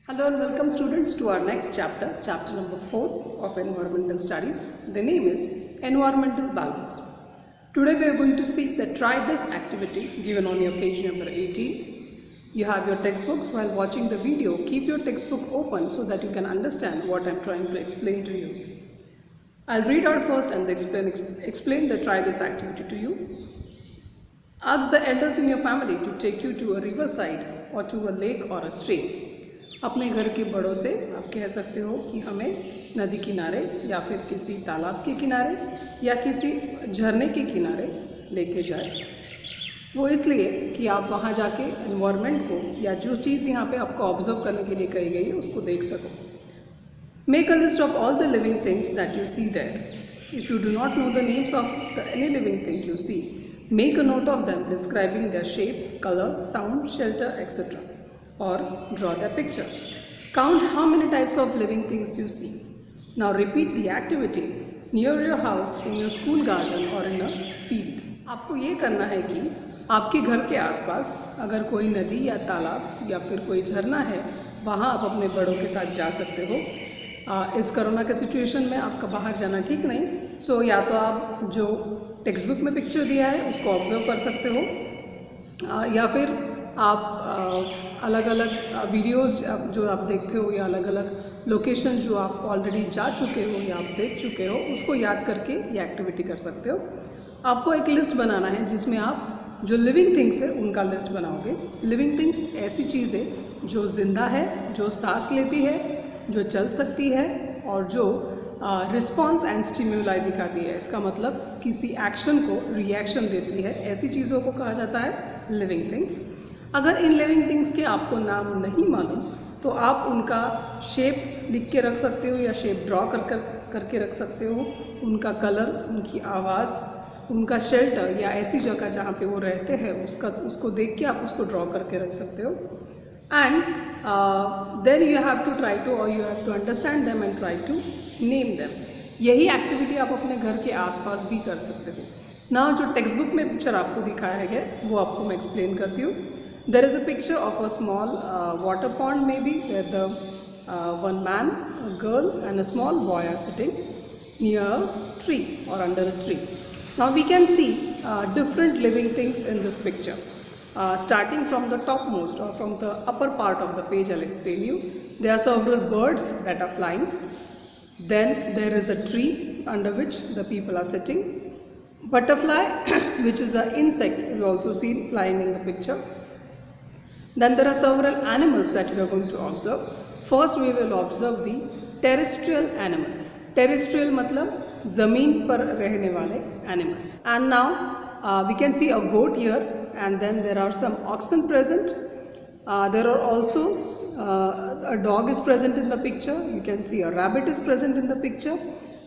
Hello and welcome students to our next chapter, chapter number 4 of Environmental Studies. The name is Environmental Balance. Today we are going to see the try this activity given on your page number 18. You have your textbooks. While watching the video, keep your textbook open so that you can understand what I am trying to explain to you. I'll read out first and explain the try this activity to you. Ask the elders in your family to take you to a riverside or to a lake or a stream. अपने घर के बड़ों से आप कह सकते हो कि हमें नदी किनारे या फिर किसी तालाब के किनारे या किसी झरने के किनारे लेके जाए। वो इसलिए कि आप वहाँ जाके एनवायरनमेंट को या जो चीज़ यहाँ पे आपको ऑब्जर्व करने के लिए कही गई है उसको देख सको। Make a list of all the living things that you see there. If you do not know the names of any living thing you see, make a note of them describing their shape, colour, sound, shelter etcetera. Or draw the picture. Count how many types of living things you see. Now repeat the activity near your house, in your school garden or in a field. आपको ये करना है कि आपके घर के आसपास अगर कोई नदी या तालाब या फिर कोई झरना है, वहाँ आप अपने बड़ों के साथ जा सकते हो। इस कोरोना के सिचुएशन में आपका बाहर जाना ठीक नहीं, सो या तो आप जो टेक्स्ट बुक में पिक्चर दिया है उसको ऑब्जर्व कर सकते हो, या फिर आप अलग अलग वीडियोस जो आप देखते हो या अलग अलग लोकेशन जो आप ऑलरेडी जा चुके हो या आप देख चुके हो उसको याद करके ये एक्टिविटी कर सकते हो। आपको एक लिस्ट बनाना है जिसमें आप जो लिविंग थिंग्स है उनका लिस्ट बनाओगे। लिविंग थिंग्स ऐसी चीज़ है जो ज़िंदा है, जो सांस लेती है, जो चल सकती है और जो रिस्पॉन्स एंड स्टिम्युलाई दिखाती है। इसका मतलब किसी एक्शन को रिएक्शन देती है। ऐसी चीज़ों को कहा जाता है लिविंग थिंग्स। अगर इन लिविंग थिंग्स के आपको नाम नहीं मालूम तो आप उनका शेप लिख के रख सकते हो या शेप ड्रॉ करके रख सकते हो। उनका कलर, उनकी आवाज़, उनका शेल्टर या ऐसी जगह जहाँ पे वो रहते हैं उसको देख के आप उसको ड्रॉ करके रख सकते हो। And then you have to try to और you have to understand them and try to name them. यही एक्टिविटी आप अपने घर के आसपास भी कर सकते हो। ना जो टेक्स्ट बुक में पिक्चर आपको दिखाया गया वो आपको मैं एक्सप्लेन करती हूँ। There is a picture of a small water pond maybe where the one man, a girl and a small boy are sitting near a tree or under a tree. Now we can see different living things in this picture. Starting from the topmost or from the upper part of the page, I'll explain you. There are several birds that are flying. Then there is a tree under which the people are sitting. Butterfly which is an insect is also seen flying in the picture. Then there are several animals that we are going to observe. First we will observe the terrestrial animal. Terrestrial मतलब ज़मीन पर रहने वाले animals. And now we can see a goat here, and then there are some oxen present. There are also a dog is present in the picture. You can see a rabbit is present in the picture.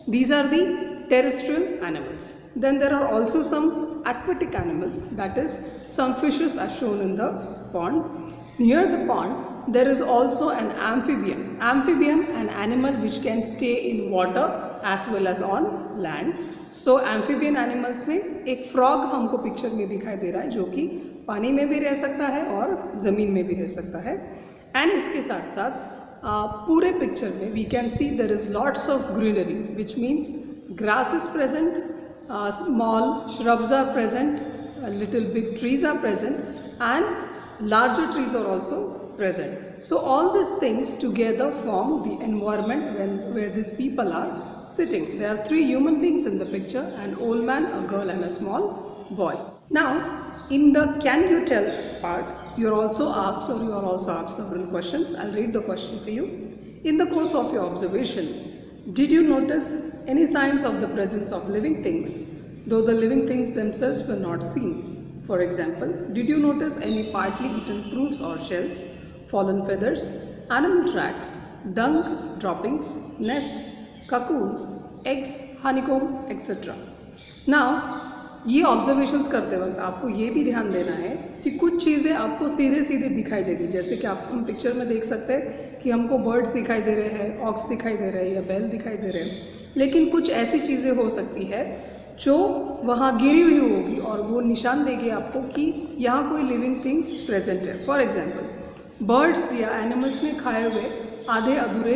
These are the terrestrial animals. Then there are also some aquatic animals, that is some fishes are shown in the pond. Near the pond there is also an amphibian. Amphibian, an animal which can stay in water as well as on land. So amphibian animals में एक frog हमको picture में दिखाई दे रहा है जो कि पानी में भी रह सकता है और ज़मीन में भी रह सकता है। एंड इसके साथ साथ पूरे पिक्चर में we can see there is lots of greenery, which means grass is present, small shrubs are present, little big trees are present, and larger trees are also present. So all these things together form the environment where these people are sitting. There are three human beings in the picture, an old man, a girl and a small boy. Now in the can you tell part you are also asked several questions. I'll read the question for you. In the course of your observation, did you notice any signs of the presence of living things though the living things themselves were not seen? For example, did you notice any partly eaten fruits or shells, fallen feathers, animal tracks, dung, droppings, nest, cocoons, eggs, honeycomb, etc. Now, ये observations करते वक्त आपको ये भी ध्यान देना है कि कुछ चीज़ें आपको सीधे सीधे दिखाई देगी। जैसे कि आप हम पिक्चर में देख सकते हैं कि हमको बर्ड्स दिखाई दे रहे हैं, ऑक्स दिखाई दे रहे हैं या बैल दिखाई दे रहे हैं, लेकिन कुछ ऐसी चीज़ें हो सकती है जो वहाँ गिरी हुई होगी और वो निशान देगी आपको कि यहाँ कोई लिविंग थिंग्स प्रेजेंट है। फॉर एग्जाम्पल बर्ड्स या एनिमल्स ने खाए हुए आधे अधूरे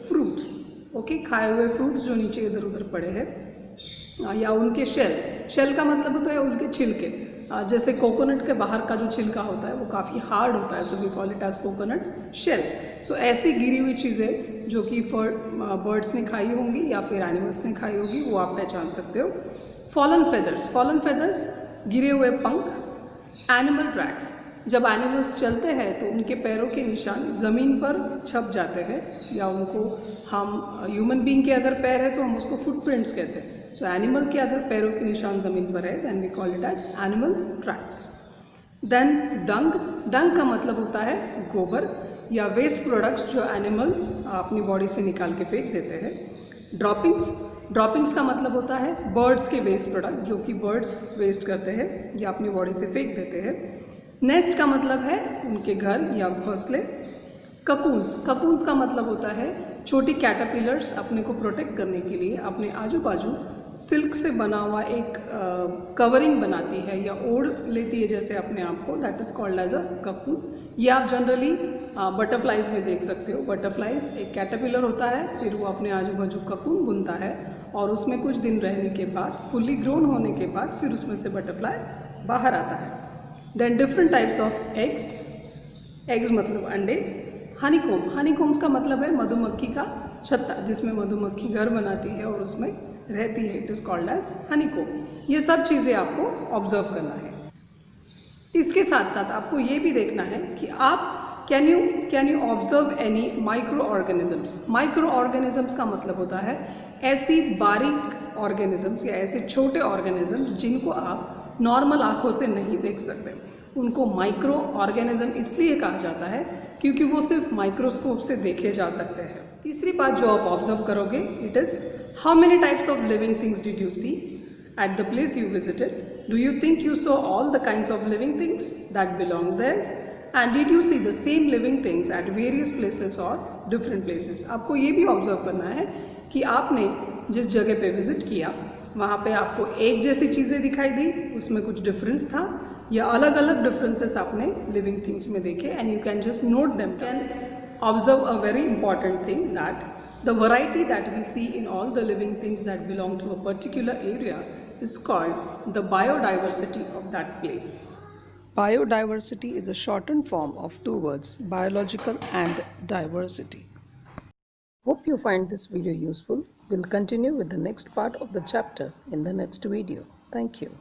फ्रूट्स, ओके, खाए हुए फ्रूट्स जो नीचे इधर उधर पड़े हैं, या उनके शेल का मतलब होता है उनके छिलके, जैसे कोकोनट के बाहर का जो छिलका होता है वो काफ़ी हार्ड होता है, so we call it as coconut shell. So ऐसी गिरी हुई चीज़ें जो कि बर्ड्स ने खाई होंगी या फिर एनिमल्स ने खाई होगी वो आप पहचान सकते हो। फॉलन फेदर्स गिरे हुए पंख। एनिमल ट्रैक्स, जब एनिमल्स चलते हैं तो उनके पैरों के निशान ज़मीन पर छप जाते हैं, या उनको हम ह्यूमन बीइंग के अगर पैर है तो हम उसको फुटप्रिंट्स कहते हैं। सो एनिमल के अगर पैरों के निशान ज़मीन पर है then we call it as animal tracks. Then dung का मतलब होता है गोबर या वेस्ट प्रोडक्ट्स जो एनिमल अपनी बॉडी से निकाल के फेंक देते हैं। ड्रॉपिंग्स का मतलब होता है बर्ड्स के वेस्ट प्रोडक्ट जो कि बर्ड्स वेस्ट करते हैं या अपनी बॉडी से फेंक देते हैं। नेस्ट का मतलब है उनके घर या घोंसले। ककून्स का मतलब होता है छोटी कैटरपिलर्स अपने को प्रोटेक्ट करने के लिए अपने आजू बाजू सिल्क से बना हुआ एक कवरिंग बनाती है या ओढ़ लेती है जैसे अपने आप को, that is called as a cocoon. ये आप जनरली बटरफ्लाइज में देख सकते हो। बटरफ्लाइज एक कैटरपिलर होता है, फिर वो अपने आजू बाजू ककून बुनता है और उसमें कुछ दिन रहने के बाद, फुल्ली ग्रोन होने के बाद, फिर उसमें से बटरफ्लाई बाहर आता है। Then different types of eggs मतलब अंडे। हनीकॉम्स का मतलब है मधुमक्खी का छत्ता, जिसमें मधुमक्खी घर बनाती है और उसमें रहती है, it is called as honeycomb. ये सब चीज़ें आपको ऑब्जर्व करना है। इसके साथ साथ आपको ये भी देखना है कि आप can you observe any micro organisms का मतलब होता है ऐसी बारीक ऑर्गेनिजम्स या ऐसे छोटे ऑर्गेनिजम्स जिनको आप नॉर्मल आँखों से नहीं देख सकते। उनको माइक्रो ऑर्गेनिज्म इसलिए कहा जाता है क्योंकि वो सिर्फ माइक्रोस्कोप से देखे जा सकते हैं। तीसरी बात जो आप ऑब्जर्व करोगे it is how many types of living things did you see at the place you visited. Do you think you saw all the kinds of living things that belong there and did you see the same living things at various places और different places. आपको ये भी observe करना है कि आपने जिस जगह पे विजिट किया वहाँ पे आपको एक जैसी चीज़ें दिखाई दी, उसमें कुछ डिफरेंस था, या अलग अलग डिफरेंसेस आपने लिविंग थिंग्स में देखे, and you can just note them. Can observe a very important thing that the variety that we see in all the living things that belong to a particular area is called the biodiversity of that place. Biodiversity is a shortened form of two words, biological and diversity. Hope you find this video useful. We'll continue with the next part of the chapter in the next video. Thank you.